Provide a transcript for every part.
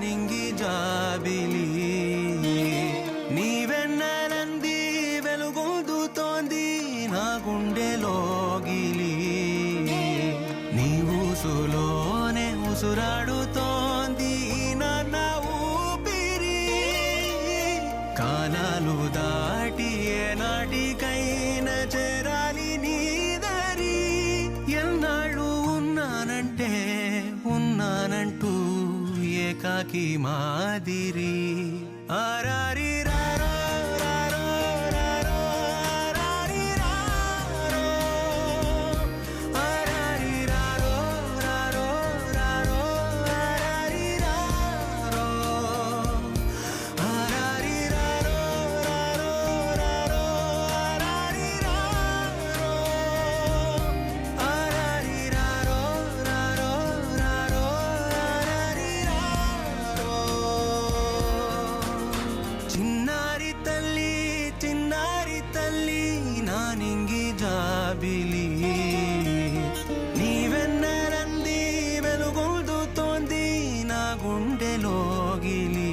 నింగి జాబిలి నీవెన్నెలంది వెలుగొందుతోంది నా గుండెలోగిలి నీ ఊసులోనే ఉసురాడుతోంది నా ఊపిరి కాలాలు దాటి ఏనాటికైనా చేరాలి నీ దరి ఎన్నాళ్ళు ఉన్నానంటే ఉన్నానంటూ ఏకాకి మాదిరి ఆరారి రారో రారో రారో ఆరారి రారో ఆరారి రారో రారో రారో ఆరారి రారో ఆరారి రారో రారో రారో ఆరారి రారో ఆరారి రారో రారో రారో ఆరారి రారో చిన్నారి తల్లి నా నింగి జాబిలి నీవెన్నెలంది వెలుగొందుతోంది నా గుండెలోగిలి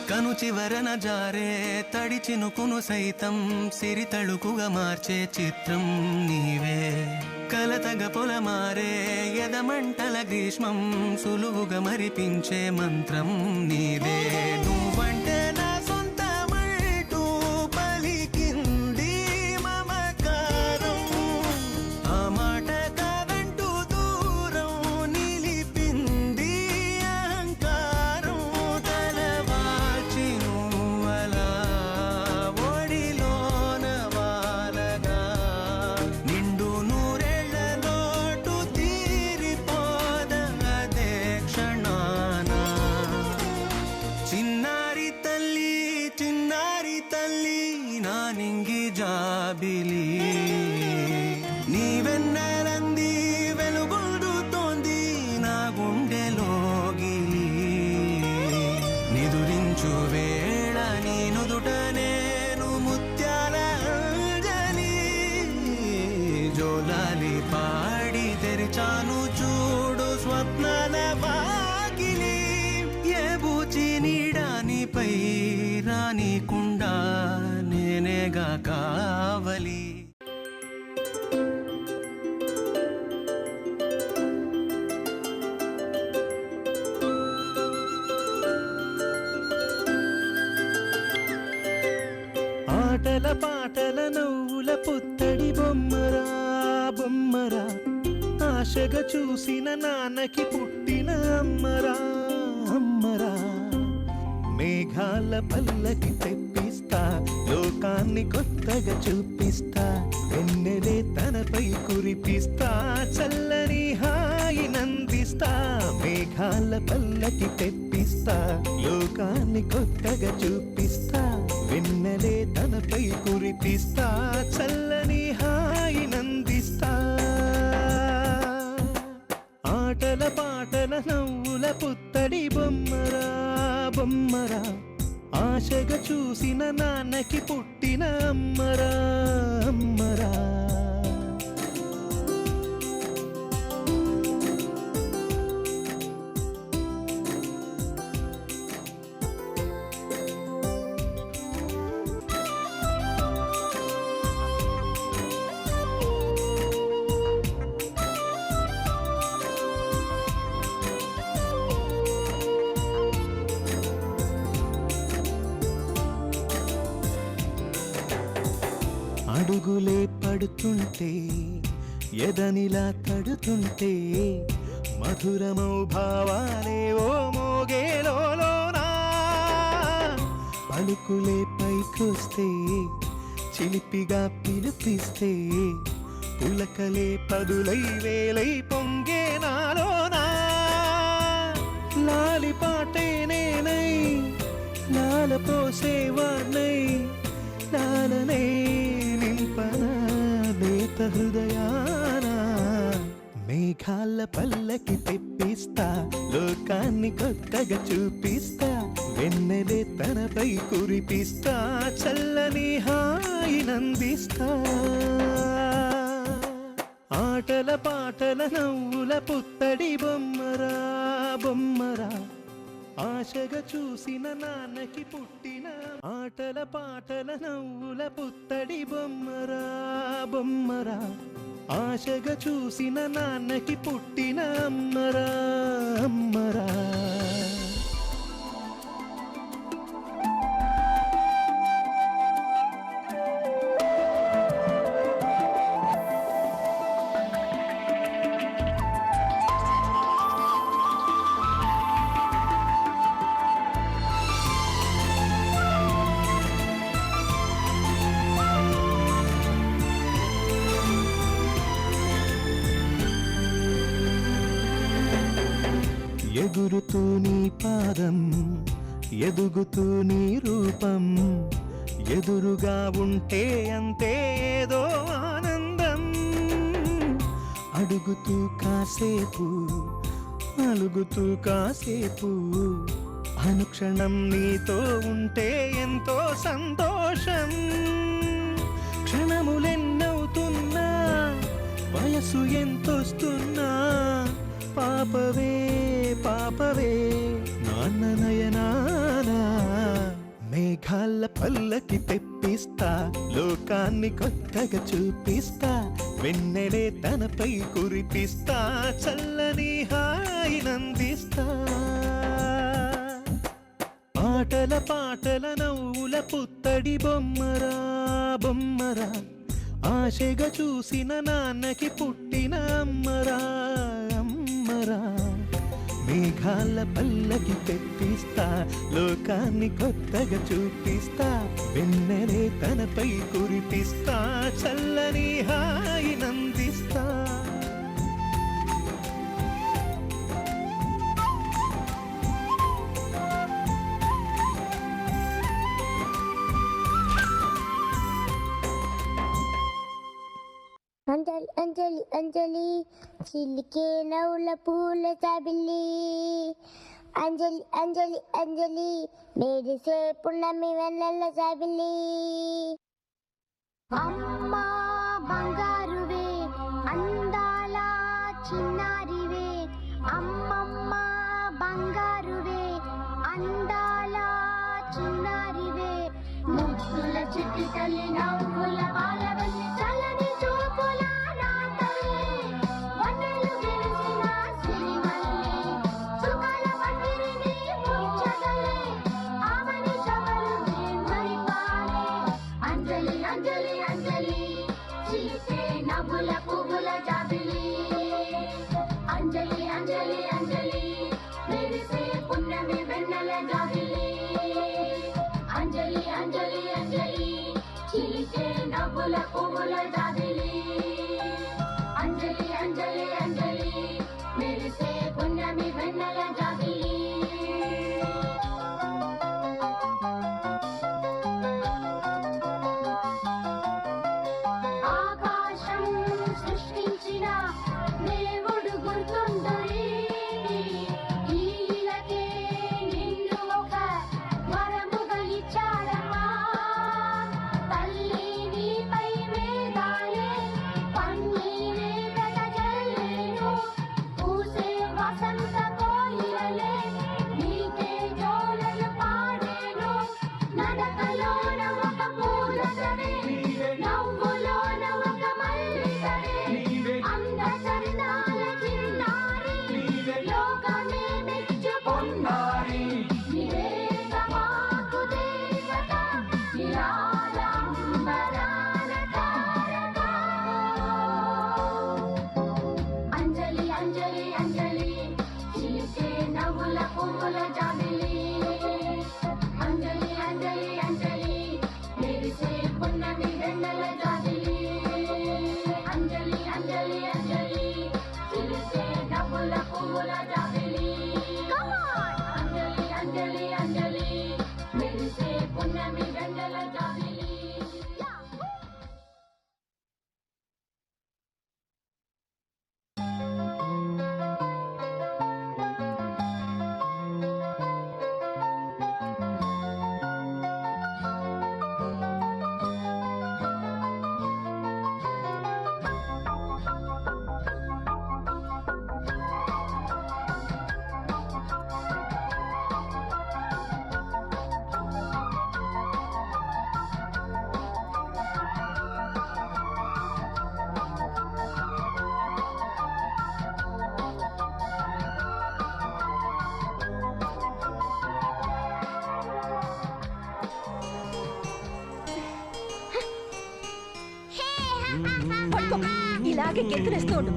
కను చివరన జారే తడి చినుకును సైతం సిరి తళుకుగా మార్చే చిత్రం నీవే కలతగ పొలమారే ఎదమంటల గ్రీష్మం సులువుగా మరిపించే మంత్రం నీదే నువ్వంటే నా సొంతమంటూ పలికింది మమకారం ఆ మాట కాదంటూ దూరం నిలిపింది అహంకారం తలవాల్చి నువ్వలా ఒడిలోన వాలగా నిండు నూరేళ్ల లోటు తీరిపోదదే క్షణాన చిన్నారి తల్లి నా నింగి జాబిలి నీవెన్నెలంది వెలుగొందుతోంది నా గుండెలోగిలి నిదురించు వేళ నీ నుదుట నేను ముత్యాల అంజలి జోలాలి పాడి తెరిచాను చూడు స్వప్నాల వాకిలి ఏ బూచి నీడానిపై రానికుండా నేనేగా కావలి ఆటల పాటల నవ్వుల పుత్తడి బొమ్మరా బొమ్మరా ఆశగా చూసిన నాన్నకి పుట్టిన అమ్మరా అమ్మరా మేఘాల పల్లకి తెప్పిస్తా లోకాన్ని కొత్తగా చూపిస్తా వెన్నెలే తనపై కురిపిస్తా చల్లని హాయి నందిస్తా మేఘాల పల్లకి తెప్పిస్తా లోకాన్ని కొత్తగా చూపిస్తా వెన్నెలే తనపై కురిపిస్తా చల్లని హాయి నందిస్తా ఆటల పాటల నవ్వుల పుత్తడి బొమ్మరా బొమ్మరా ఆశగా చూసిన నాన్నకి పుట్టిన అమ్మరా అమ్మరా అడుగులే పడుతుంటే ఎదనిలా తడుతుంటే మధురమౌ భావాలే ఓ మోగేలోనా పలుకులే పైకొస్తే చిలిపిగా పిలిపిస్తే పులకలే పదులై వేలై పొంగే నాలోనా లాలి పాటే నేనై లాల పోసేవాణ్ణై లాలనే నింపన లేత హృదయాన మేఘాల పల్లకి తెప్పిస్తా లోకాన్ని కొత్తగా చూపిస్తా వెన్నెలే తనపై కురిపిస్తా చల్లని హాయినందిస్తా ఆటల పాటల నవ్వుల పుత్తడి బొమ్మరా బొమ్మరా ఆశగా చూసిన నాన్నకి పుట్టిన ఆటల పాటల నవ్వుల పుత్తడి బొమ్మరా బొమ్మరా ఆశగా చూసిన నాన్నకి పుట్టిన అమ్మరా అమ్మరా ఎగురుతూ నీ పాదం ఎదుగుతూ నీ రూపం ఎదురుగా ఉంటే అంతే ఏదో ఆనందం అడుగుతూ కాసేపు అలుగుతూ కాసేపు అనుక్షణం నీతో ఉంటే ఎంతో సంతోషం క్షణములెన్నవుతున్నా వయసు ఎంతొస్తున్నా పాపవే పాపవే నాన్న నయనానా మేఘాల పల్లకి తెప్పిస్తా లోకాన్ని కొత్తగా చూపిస్తా వెన్నెలే తనపై కురిపిస్తా చల్లని హాయినందిస్తా ఆటల పాటల నవ్వుల పుత్తడి బొమ్మరా బొమ్మరా ఆశగా చూసిన నాన్నకి పుట్టిన అమ్మరా అమ్మరా మేఘాల పల్లకి తెప్పిస్తా లోకాన్ని కొత్తగా చూపిస్తా వెన్నెలే తనపై కురిపిస్తా చల్లని హాయినందిస్తా అంజలి అంజలి అంజలి చిలికే నవ్వుల పూల జాబిల్లి అంజలి అంజలి అంజలి మెరిసే పున్నమి వెన్నెల జాబిల్లి అమ్మా బంగారువే అందాల చిన్నారివే అమ్మమ్మ బంగారువే అందాల చిన్నారివే ముద్దుల చిట్టి తల్లి నవ్వుల బాలవల్లి చల్లని చూపుల నా తల్లి వన్నెలు విరిసిన సిరిమల్లి సుఖాల పందిరిని ముచ్చగలే ఆమని చవలు మరిపాలే అంజలి అంజలి అంజలి చిలికే నవ్వుల పువ్వుల జాబిలి అంజలి అంజలి అంజలి మెరిసే పున్నమి వెన్నెల జాబిలి అంజలి అంజలి అంజలి చిలికే నవ్వుల పువ్వుల జాబిలి అంజలి అంజలి అంజలి మెరిసే పున్నమి వెన్నెల జాబిలి ఆకాశం సృష్టించిన దేవుడు గుర్తుండరి ఈలకే నిన్ను ఒక వరముగా ఇచ్చాడమ్మా తల్లి నీపై మేఘాలే పట్టుకో. ఇలాగే గెంతులేస్తూ ఉండు.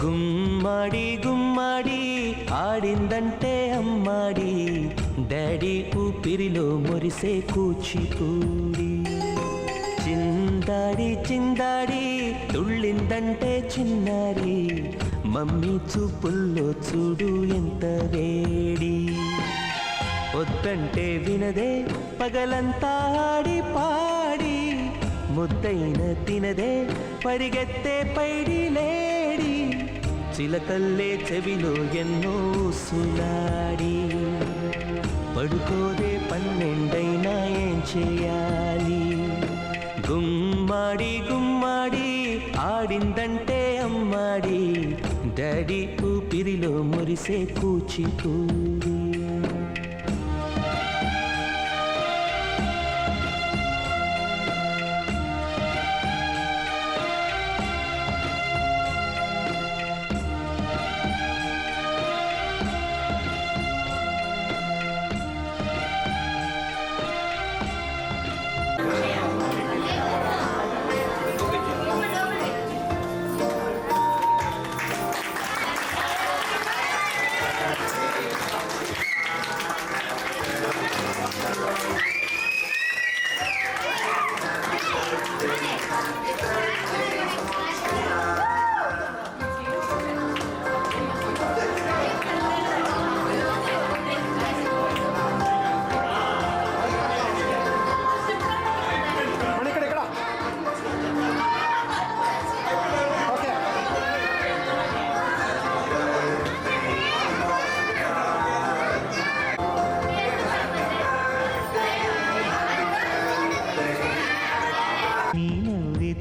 గుమ్మడి గుమ్మడి ఆడిందంటే అమ్మాడి డాడీ ఊపిరిలో మురిసే కూచిపూడి చిందాడి చిందాడి తుళ్ళిందంటే చిన్నారి మమ్మీ చూపుల్లో చూడు ఎంత వేడి వద్దంటే వినదే పగలంతా ఆడి పాడి ముద్దైన తినదే పరిగెత్తే పైడి లేడి చిలకల్లే చెవిలో ఎన్నో సులాడి పడుకోదే పన్నెండైనా ఏం చేయాలి గుమ్మాడి గుమ్మాడి ఆడిందంటే అమ్మాడి డాడీ ఊపిరిలో మురిసే కూచిపూడి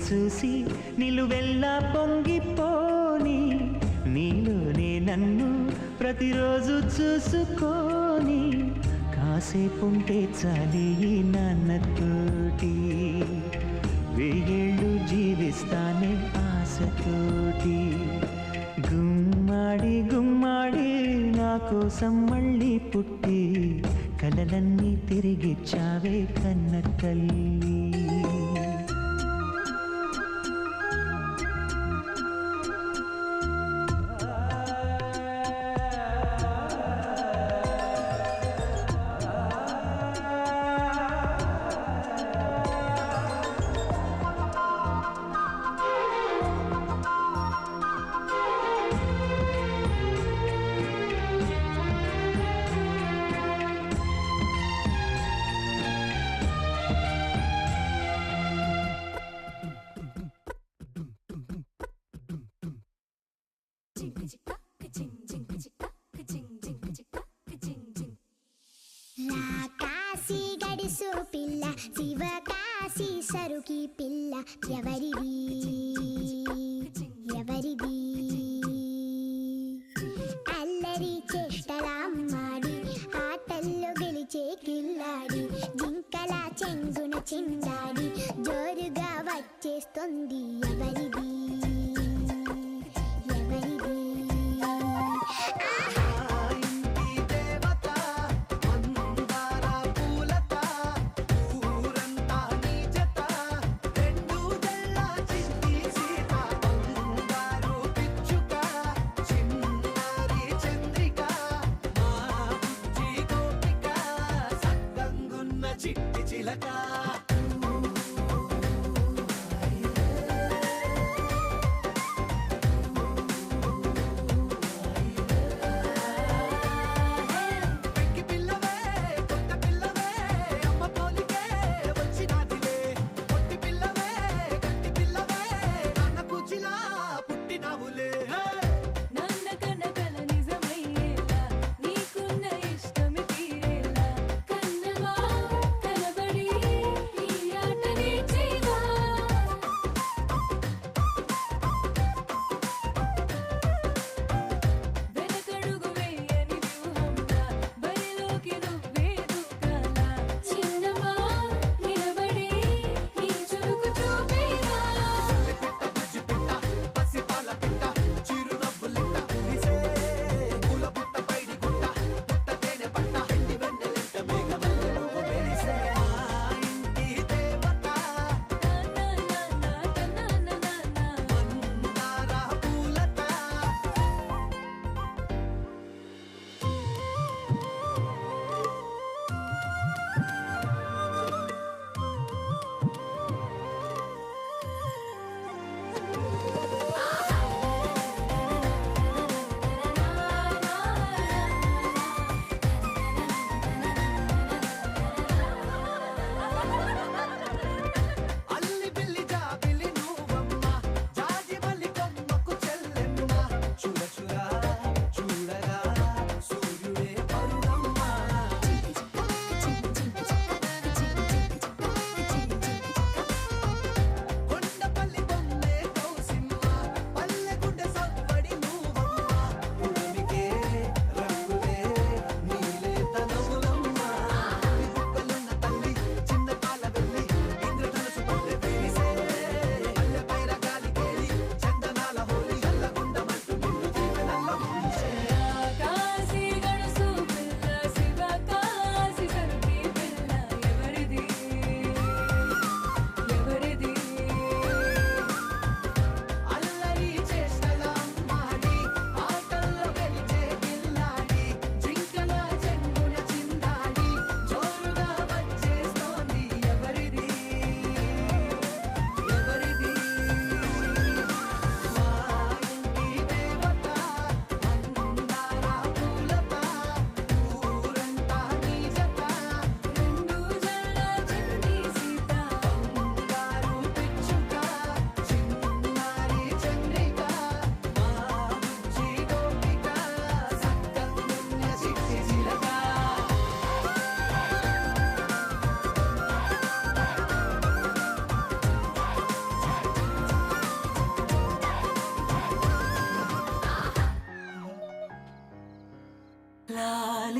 చూసి నిలువెల్లా పొంగిపోని నీలోనే నన్ను ప్రతిరోజు చూసుకోని కాసేపుంటే చాలి నాన్నతోటి వెయ్యేళ్ళు జీవిస్తానే ఆశతోటి గుమ్మాడి గుమ్మాడి నా కోసం మళ్ళీ పుట్టి కలలన్నీ తిరిగిచ్చావే కన్న తల్లి రాకాసి గడుసు పిల్ల శివకాశి సరుకి పిల్ల ఎవరిది ఎవరిది అల్లరి చేష్టలామ్మాడి ఆటల్లో గెలిచే కిల్లాడి జింకల చెంగున చిందాడి జోరుగా వచ్చేస్తుంది ఎవరిది ఎవరిది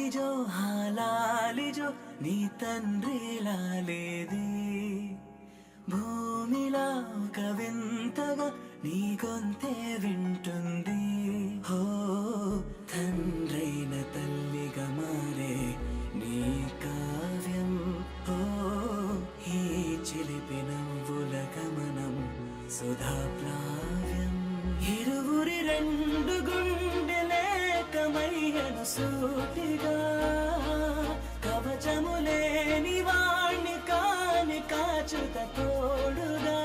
లాలిజో హాలాలిజో నీ తండ్రి లాలేది భూమిలా ఒక వింతగా నీ గొంతే వింటుంది హో తండ్రైన తల్లిగా మారే నీ కావ్యం హో ఈ చిలిపి నవ్వుల గమనం సుధా ప్లావ్యం ఇరువురి రెండు గుండెలేకమయ్యను సూటిగా కవచము లేని వాణ్ణి కాని కాచుత తోడుగా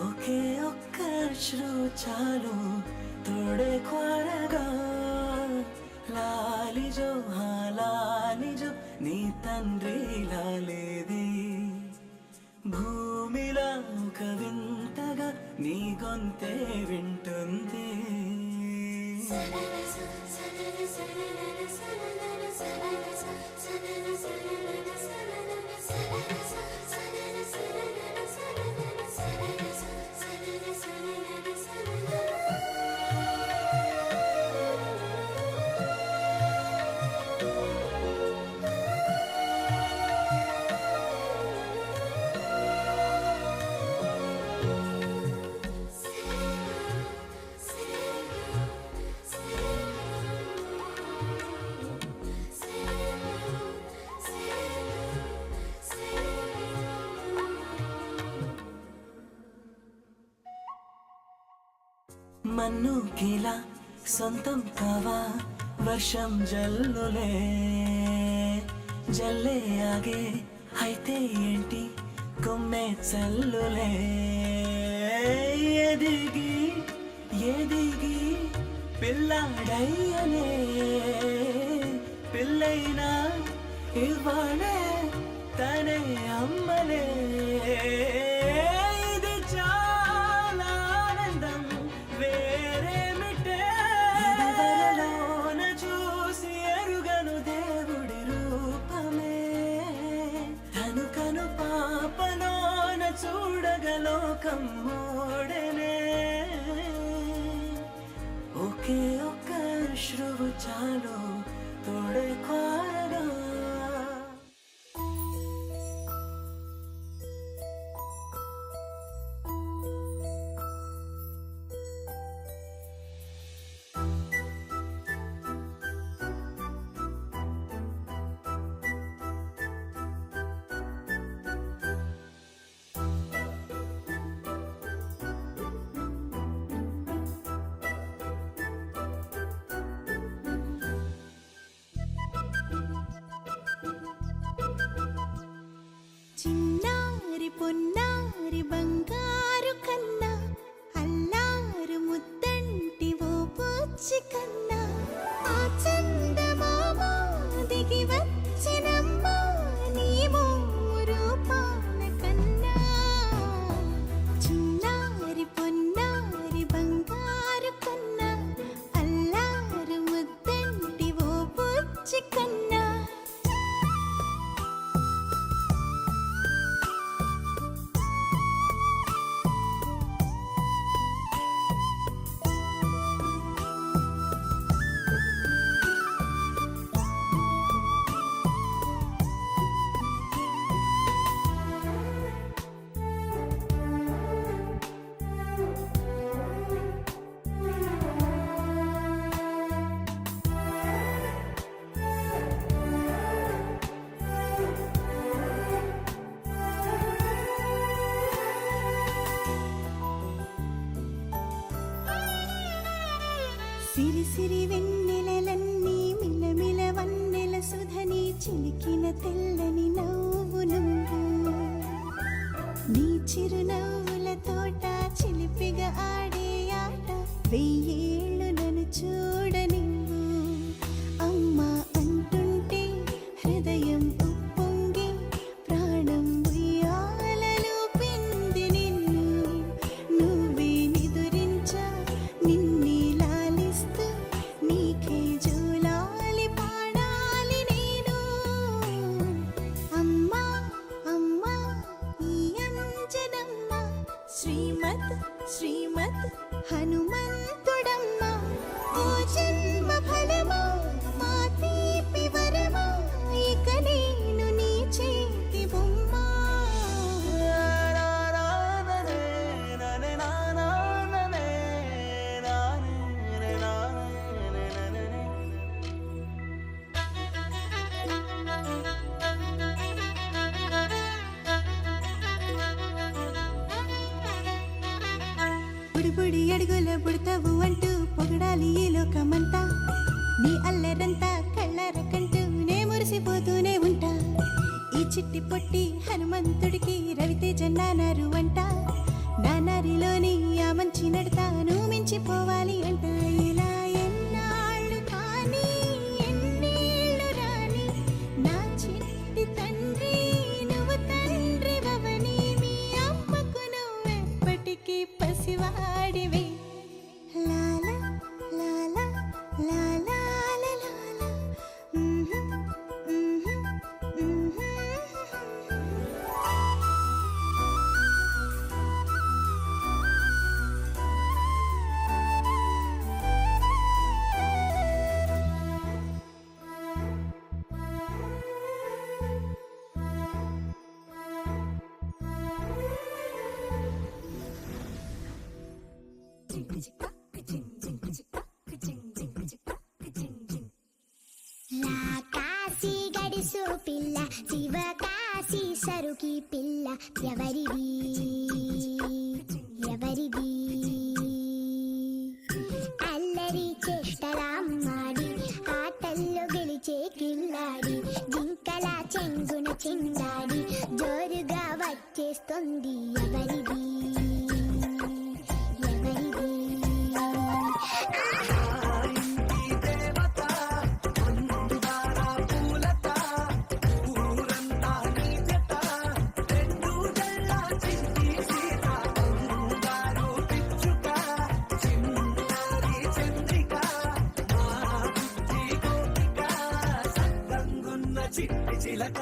ఒకే ఒక్క శ్రు చాలు తోడే క్వారగా లాలిజో హాలాలిజో నీ తండ్రి లాలేది భూమిలా ఒక వింతగా నీ గొంతే వింటుంది మన్నుకిలా సొంతం కావా వర్షం జల్లులే జల్లే ఆగే అయితే ఏంటి కొమ్మే చల్లులే ఎదిగి ఎదిగి పిల్లాడయ్యనే పిల్లైనా ఇవ్వడే తనే అమ్మలే ఇది చాలా ఆనందం వేరేమిటే ఇదివరలోన చూసి ఎరుగను దేవుడి రూపమే తను కను పాపలోన చూడగలోకం మోడనే ఒకే ఒక్క శ్రువు చాలు తోడే క్వారగా చిన్నారి పొన్నారి బంగారు కన్నా అల్లారు ముద్దంటి ఓ పూచి కన్నా ఆ చందమామ దిగి వచ్చినమ్మ నీ రూపాన కన్నా చిన్నారి పొన్నారి బంగారు కన్నా అల్లారు ముద్దంటి ఓ పూచి కన్నా సిరి సిరి వెన్నెలలన్నీ మిలమిల వన్నెల సుధని చిలికిన తెల్లని నవ్వు నువ్వు నీ చిరునవ్వుల తోట చిలిపిగా ఆడే ఆట వెయ్యేళ్ళు నన్ను చూడనివ్వు అమ్మా అంటుంటే హృదయం ఉప్పొంగి ప్రాణం ఉయ్యాలలో పిండి నిన్ను నువ్వే నిదురించా నిన్నే లాలిస్తూ నీకే జోలాలి పాడాలి నేను బుడి అడుగుల బుడతావు అంటూ పొగడాలి ఈ లోకమంతా. నీ అల్లరంతా కళ్ళారకంటూ నే మురిసిపోతూనే ఉంటా. ఈ చిట్టి పొట్టి హనుమంతుడికి రవితేజ నానారు అంట. నానారిలోని ఆ మంచి నడతాను మించిపోవాలి అంట. ఇలా ఎన్నాళ్ళు కానీ ఎన్నేళ్ళు రాని నా చిట్టి తండ్రి నువ్వు తండ్రి వవని. మీ అమ్మకు నువ్వెప్పటికీ పసివాడివే. లాలా లాలా లాలా లాలా కాశీ గడిసు పిల్ల శివ కాశీ సరుకి పిల్ల ఎవరిది ఎవరిది అల్లరి చేష్టలాడి ఆటల్లో గెలిచే కిల్లాడి జింకల చెంగున చిందాడి జోరుగా వచ్చేస్తుంది ఎవరిది ఎవరిది చిట్టి చిలక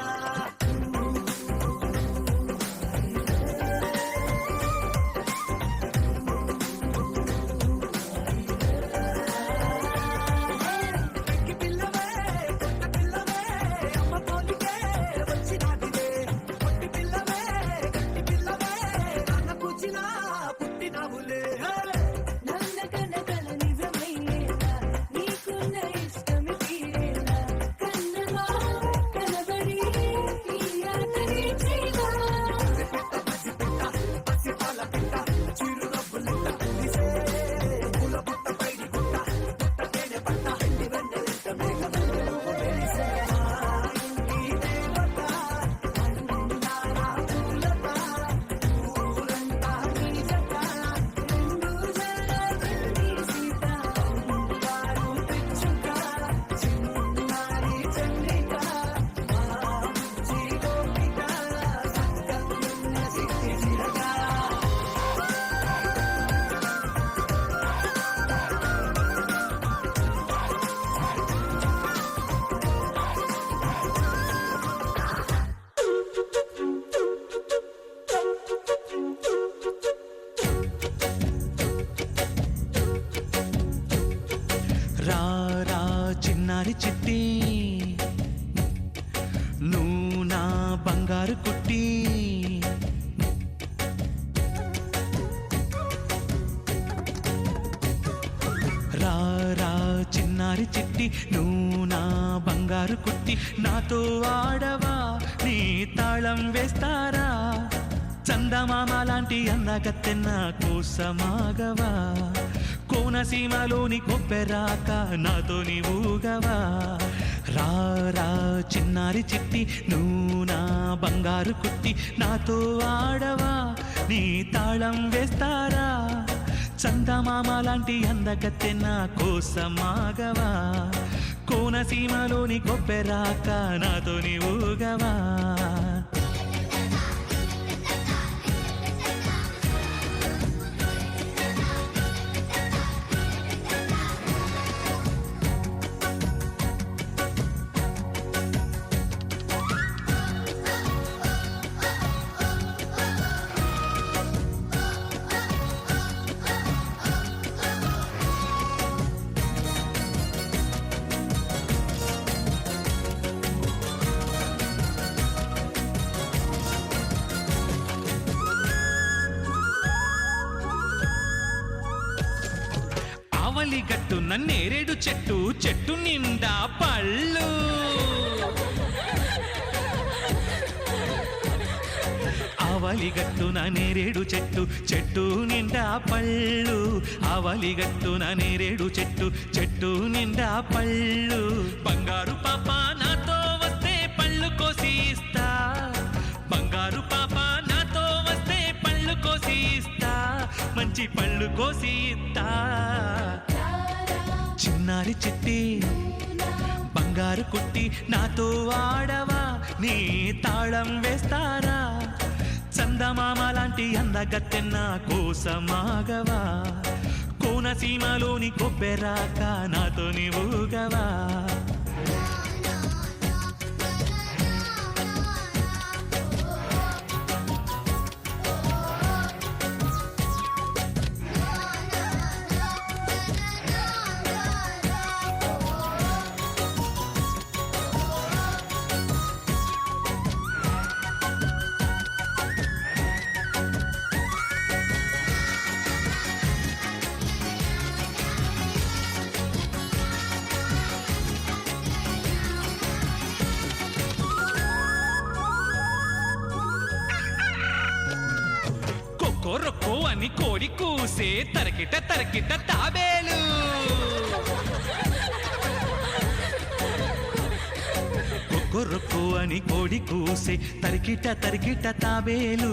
రారా చిన్నారి చిట్టి నువ్వు నా బంగారు కుట్టి. రారా చిన్నారి చిట్టి నువ్వు నా బంగారు కుట్టి. నాతో ఆడవా నీ తాళం వేస్తారా చందమామ లాంటి అందగత్తెన్న కోసమాగవా. కోనసీమలోని కొబ్బెరాక నాతో నీవుగవా. రారా చిన్నారి చిట్టి నువ్వు నా బంగారు కుట్టి. నాతో ఆడవా నీ తాళం వేస్తారా చందమామ లాంటి అందగత్తెన్న కోసమాగవా. కోనసీమలోని కొబ్బెరాక నాతో నీవుగవా. గట్టున నేరేడు చెట్టు చెట్టు నిండా పళ్ళు ఆవలిగట్టున నేరేడు చెట్టు చెట్టు నిండా పళ్ళు ఆవలిగట్టున నేరేడు చెట్టు చెట్టు నిండా పళ్ళు బంగారు పాప నాతో వస్తే పళ్ళు కోసి ఇస్తా బంగారు పాప నాతో వస్తే పళ్ళు కోసి ఇస్తా మంచి పళ్ళు కోసి ఇస్తా చిన్నారి చిట్టి బంగారు కుట్టి నాతో ఆడవా నీ తాళం వేస్తారా చందమామ లాంటి అందగత్తెన్న కోసమాగవా కోనసీమలోని కొబ్బెరాక నాతో నీవుగవా కొరొక్కో అని కోడి కూసే తరకిట తరకిట తాబేలు కొరొక్కో అని కోడి కూసే తరికిట తరికిట తాబేలు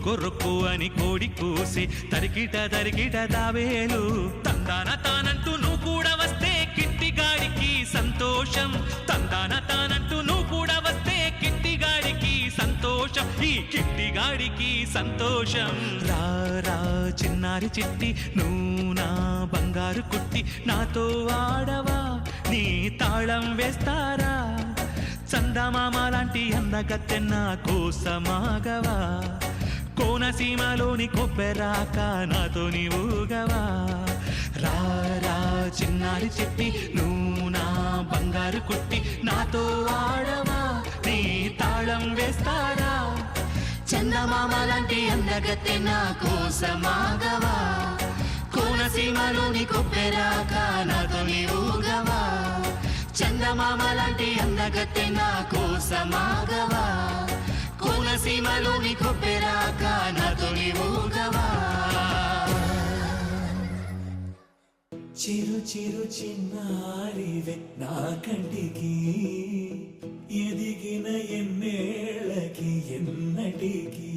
కొరొక్కో అని కోడి కూసే తరికిట తరికిట తాబేలు తందాన తానంటూ నువ్వు కూడా వస్తే కిట్టిగాడికి సంతోషం తందాన తానంటూ నువ్వు కూడా వస్తే కిట్టిగాడికి సంతోషం ఈ కిట్టిగాడికి సంతోషం రా రా చిన్నారి చిట్టి నువ్వు నా బంగారు కుట్టి నాతో ఆడవా నీ తాళం వేస్తారా చందమామ లాంటి అందగత్తెన్న కోసమాగవా కోనసీమలోని కొబ్బెరాక నాతో నీవుగవా రా రా చిన్నారి చిట్టి నువ్వు నా బంగారు కుట్టి నాతో ఆడవా నీ తాళం వేస్తారా చందమామ లాంటి అందగత్తెన్న కోసమాగవా కోనసీమలోని కొబ్బెరాక నాతో నీవుగవా చందమామ లాంటి అందగత్తెన్న కోసమాగవా కోనసీమలోని కొబ్బెరాక నాతో నీవుగవా చిరు చిరు చిన్నారివే నా కంటికి ఎదిగిన ఎన్నేళ్ళకి ఎన్నటికి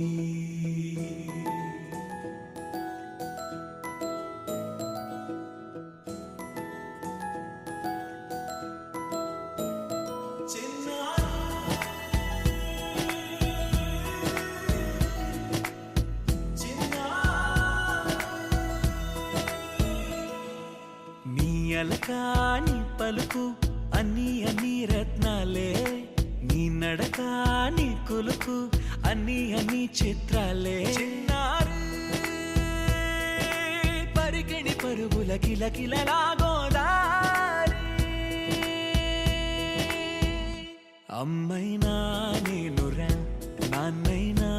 నీ పలుకు అన్ని అన్ని రత్నాలే నీ నడక నీ కొలుకు అన్ని అన్ని చిత్రాలే చిన్నారు పరికిణి పరుగుల కిలకిలలాగోదారి అమ్మైనా నేనురా నాన్నైనా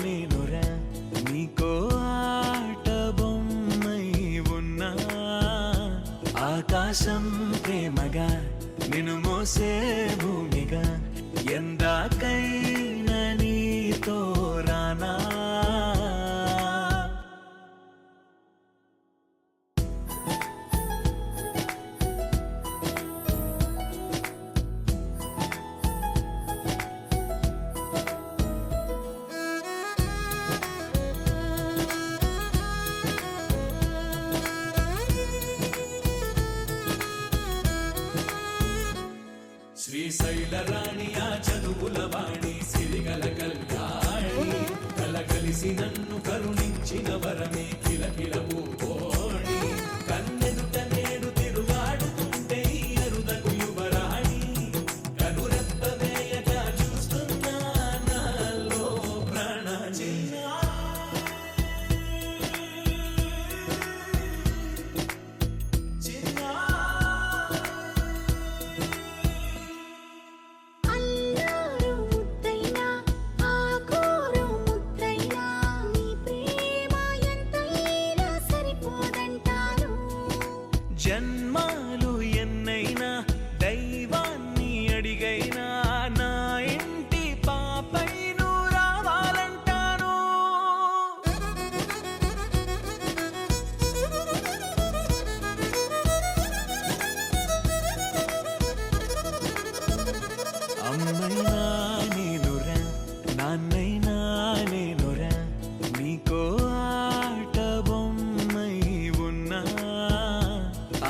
నేనురా నీకో ఆట బొమ్మై ఉన్నా ఆకాశం ప్రేమగా నిన్ను మోసే భూమిగా ఎందాకైనా నీతో రానా శ్రీశైల రాణి ఆ చదువుల వాణి సిరిగల కళ్యాణి కలగలిసి నన్ను కరుణించిన వరమే కిలకిల పూకోణి కన్నెదుట నేడు తిరుగాడుతుంటే అరుదకు యువరాణి కనురెప్ప వేయక చూస్తున్నా నాలో ప్రాణ అల్లారు ముద్దైనా ఆకోరు ముద్దైనా నీ ప్రేమ ఎంతైనా సరిపోదు అమ్మైనా నేనురా నాన్నైనా నేనురా నీకో ఆట బొమ్మై ఉన్నా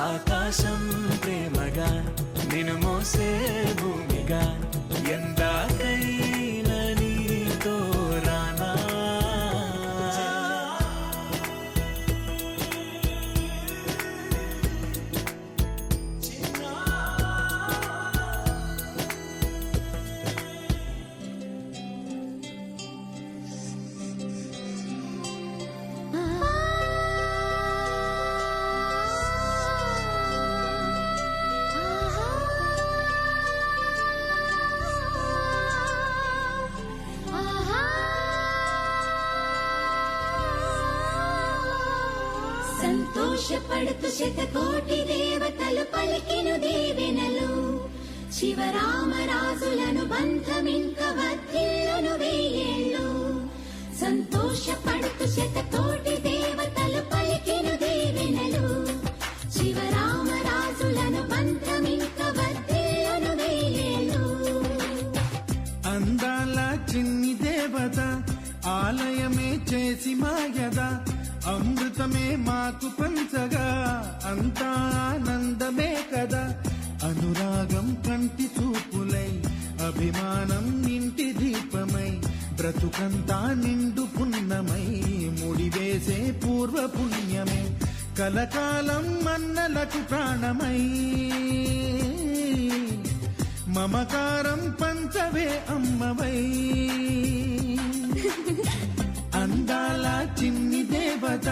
ఆకాశం ప్రేమగా నిన్ను మోసే భూమిగా ఎందాకైనా నీతో రానా సంతోషపడుతూ శతకోటి దేవతలు పలికిను దీవెనలు శివరామరాజులను బంధమింక వర్ధిల్లును వెయ్యేళ్ళు సంతోషపడుతూ శతకోటి దేవతలు పలికిను దీవెనలు శివరామరాజులను బంధమింక వర్ధిల్లును వెయ్యేళ్ళు అందాల చిన్ని దేవత ఆలయమే చేసి మాయద అమృతమే మాకు పంచగా అంతా ఆనందమే కదా అనురాగం కంటి చూపులై అభిమానం ఇంటి దీపమై బ్రతుకంతా నిండు పున్నమై ముడివేసే పూర్వ పుణ్యమే కలకాలం మన్నలకు ప్రాణమై మమకారం పంచవే అమ్మవై అందాల చిన్ని దేవత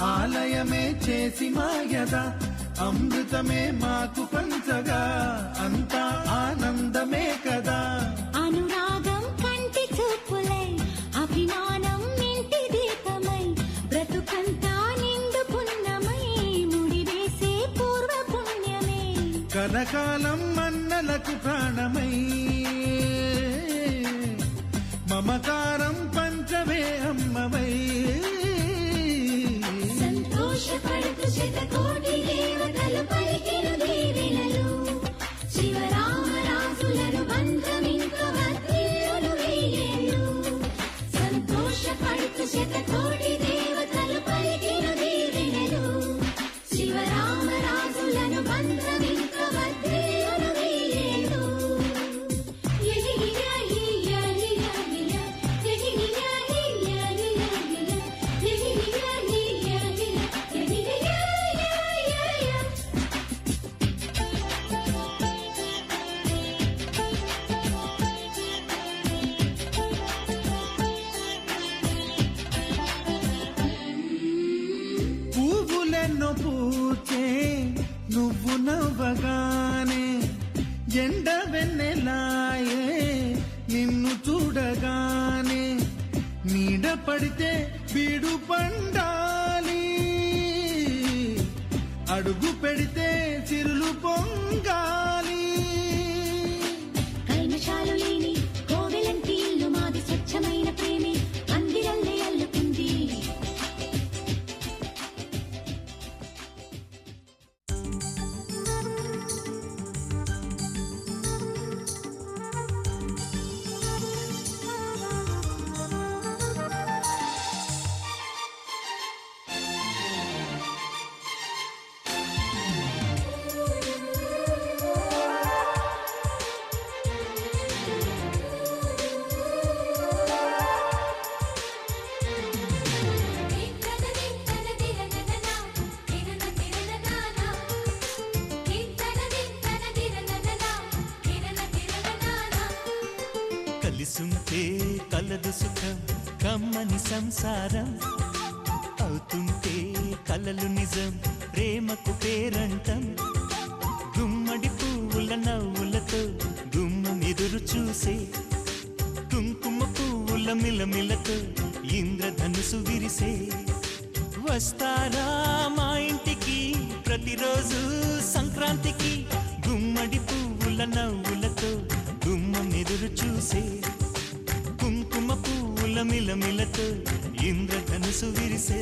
ఆలయమే చేసి మాయద అమృతమే మాకు పంచగా అంతా ఆనందమే కదా అనురాగం కంటి చూపులై అభిమానం ఇంటి దీపమై బ్రతుకంతా నిండు పున్నమై ముడివేసే పూర్వ పుణ్యమే కలకాలం మన్నలకు ప్రాణమై మమకారం పంచవే అమ్మవై సంతోషపడుతూ శతకోటి దేవతలు పలికిన దీవెనలు శివరామరాజులను బంధమింక వర్ధిల్లును వెయ్యేళ్ళు సంతోషపడుతూ శతకోటి దేవతలు పలికిన దీవెనలు శివరామరాజులను బంధమింక వర్ధిల్లును వెయ్యేళ్ళు పువ్వులెన్నో పూచే నువ్వు నవ్వగానే ఎండ వెన్నెలాయే నిన్ను చూడగానే నీడ పడితే బీడు పండాలి అడుగు పెడితే చిరులు పొంగాలి కల్మషాలు లేని కోవెలంటి ఇల్లు మాది స్వచ్ఛమైన ప్రేమే అందిరల్లే అల్లుకుంది కలిసుంటే కలదు సుఖం కమ్మని సంసారం అవుతుంటే కలలు నిజం ప్రేమకు పేరంటం గుమ్మడి పువ్వుల నవ్వులతో గుమ్మం ఎదురు చూసే కుంకుమ పువ్వుల మిలమిలతో ఇంద్రధనుసు విరిసే వస్తారా మా ఇంటికి ప్రతిరోజు సంక్రాంతికి గుమ్మడి పువ్వుల నవ్వులతో గుమ్మం ఎదురు చూసే కుంకుమ పువ్వుల మిలమిలతో ఇంద్రధనుసు విరిసే